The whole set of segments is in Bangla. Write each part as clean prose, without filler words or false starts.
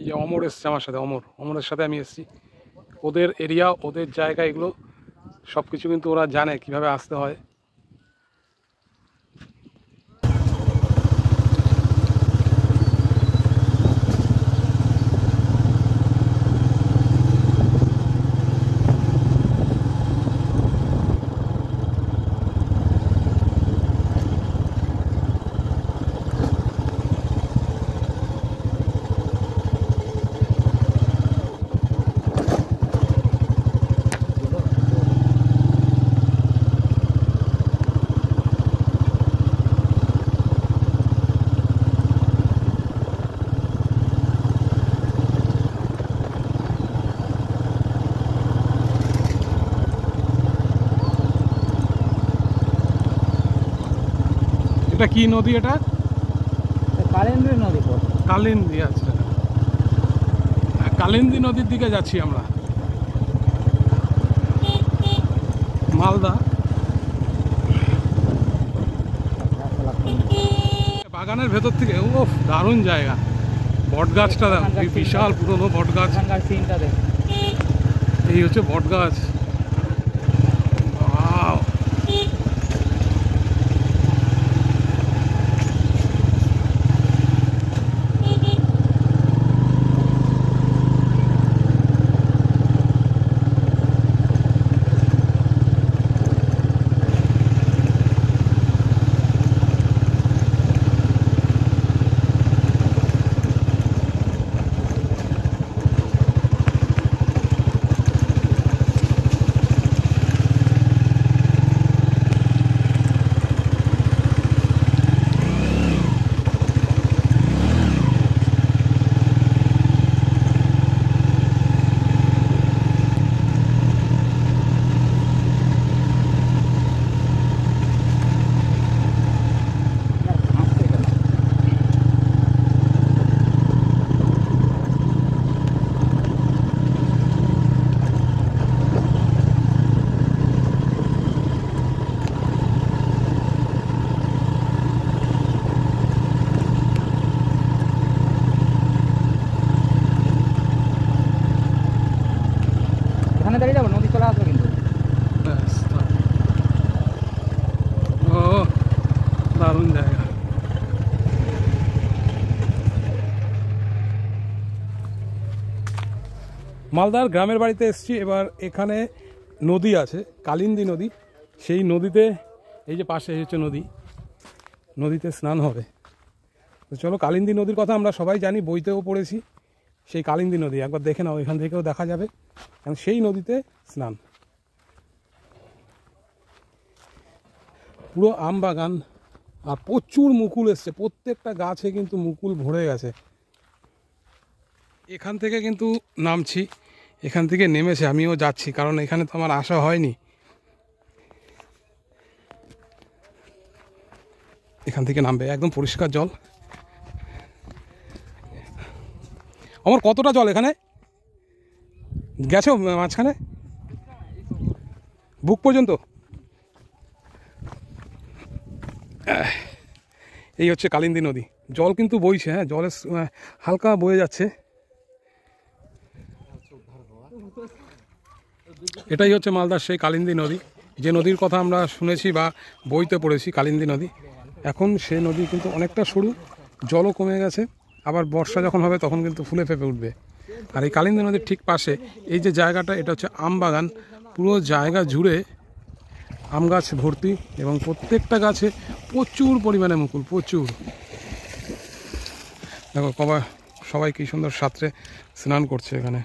যে অমর এসছে আমার সাথে, অমরের সাথে আমি এসেছি। ওদের এরিয়া, ওদের জায়গা, এগুলো সব কিছু কিন্তু ওরা জানে কিভাবে আসতে হয়। এটা কি নদী? এটা কালিন্দী নদী। কালিন্দী, আচ্ছা। কালিন্দী নদীর দিকে যাচ্ছি আমরা, মালদা। বাগানের ভেতর থেকে, ওফ দারুণ জায়গা। বট গাছটা বিশাল পুরনো বট গাছ। এই হচ্ছে বট গাছ। দাঁড়িয়ে যাবো, নদী চলে আসবে কিন্তু। ও দারুণ জায়গা। মালদার গ্রামের বাড়িতে এসেছি। এবার এখানে নদী আছে, কালিন্দী নদী। সেই নদীতে, এই যে পাশে হচ্ছে নদী, নদীতে স্নান হবে। তো চলো, কালিন্দী নদীর কথা আমরা সবাই জানি, বইতেও পড়েছি। সেই কালিন্দী নদী একবার দেখে নাও, এখান থেকেও দেখা যাবে। কারণ সেই নদীতে স্নান। পুরো আম বাগান, আর প্রচুর মুকুল এসছে, প্রত্যেকটা গাছে কিন্তু মুকুল ভরে গেছে। এখান থেকে কিন্তু নামছি, এখান থেকে নেমেছে আমিও যাচ্ছি, কারণ এখানে তো আমার আসা হয়নি। এখান থেকে নামবে, একদম পরিষ্কার জল। আমার কতটা জল এখানে গেছো মাঝখানে, বুক পর্যন্ত। এই হচ্ছে কালিন্দী নদী। জল কিন্তু বইছে, হ্যাঁ, জলের হালকা বয়ে যাচ্ছে। এটাই হচ্ছে মালদার সেই কালিন্দী নদী, যে নদীর কথা আমরা শুনেছি বা বইতে পড়েছি, কালিন্দী নদী। এখন সে নদী কিন্তু অনেকটা সরু, জলও কমে গেছে। আবার বর্ষা যখন হবে তখন কিন্তু ফুলে ফেঁপে উঠবে। আর এই কালিন্দী নদীর ঠিক পাশে এই যে জায়গাটা, এটা হচ্ছে আম বাগান। পুরো জায়গা জুড়ে আম গাছ ভর্তি, এবং প্রত্যেকটা গাছে প্রচুর পরিমাণে মুকুল, প্রচুর। দেখো সবাই কি সুন্দর সাঁতরে স্নান করছে এখানে।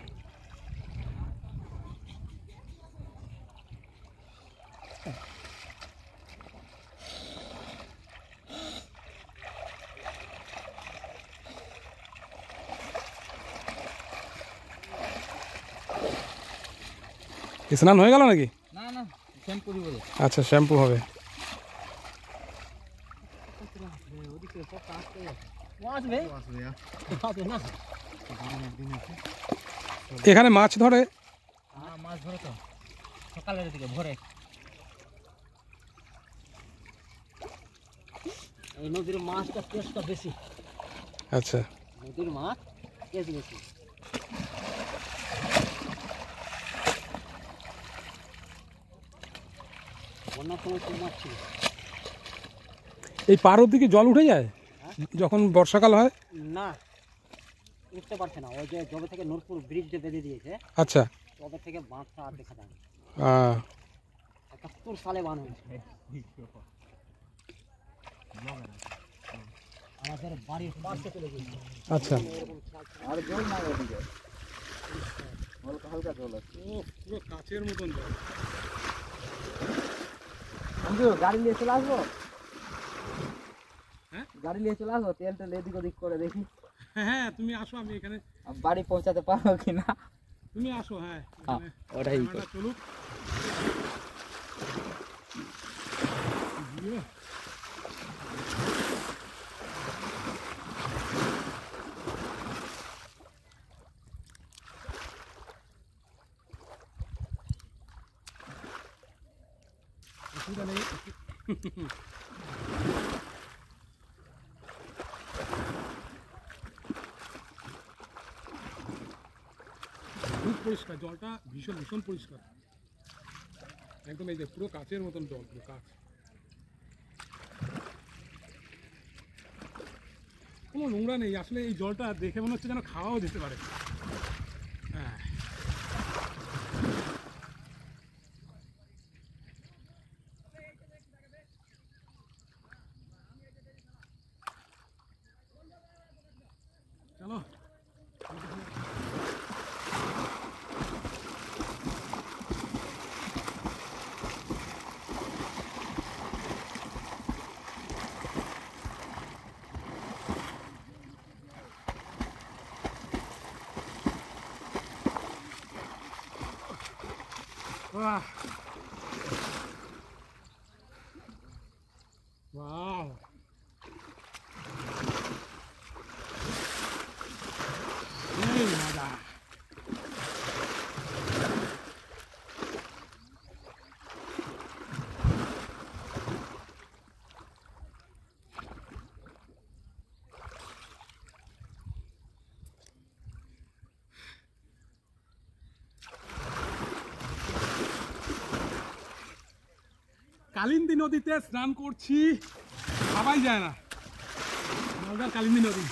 স্নান হয়ে গেল নাকি? না না, শ্যাম্পু দিব। আচ্ছা, শ্যাম্পু হবে। এখানে মাছ ধরে? মাছ ধরে তো সকালের দিকে ভোরে। এই নদীর মাছটা টেস্টটা বেশি। আচ্ছা, নদীর মাছ বেশি বেশি বন্যার সময় খুব মাছ ছিল। এই পার অব্দি কি জল উঠে যায় যখন বর্ষাকাল হয়? না, উঠতে পারছে না। ওই যে জবে থেকে নূরপুর ব্রিজ যে বেঁধে দিয়েছে, আচ্ছা। তবে থেকে বাঁধটা আর দেখা যায় না। আহ, 71 সালে বাঁধ হয়েছে। আমাদের বাড়ির পাশে চলে গেছে। আচ্ছা। আর জল নাই ওদিকে, হালকা হালকা জল আছে। পুরো কাচের মতন জল। বন্ধু গাড়ি নিয়ে চলে আসবো? হ্যাঁ? গাড়ি নিয়ে চলে আসবো, তেল টেল এদিক ওদিক করে দেখি। হ্যাঁ, তুমি আসো, আমি এখানে। আর বাড়ি পৌঁছাতে পারবো কিনা? তুমি আসো। হ্যাঁ, হ্যাঁ, ওটাই ক্যামেরাটা চলুক। ইয়ে। অসুবিধা নেই। খুব পরিষ্কার জলটা, ভীষণ ভীষণ পরিষ্কার একদম। এই যে পুরো কাচের মতন জল, পুরো কাচ, কোনো নোংরা নেই। আসলে এই জলটা দেখে মনে হচ্ছে যেন খাওয়াও যেতে পারে। হ্যাঁ, চলো। Wow. Wow. Hey, mother. Kalindi নদীতে স্নান করছি, ভাবাই যায় না। মালদার কালিন্দী নদী।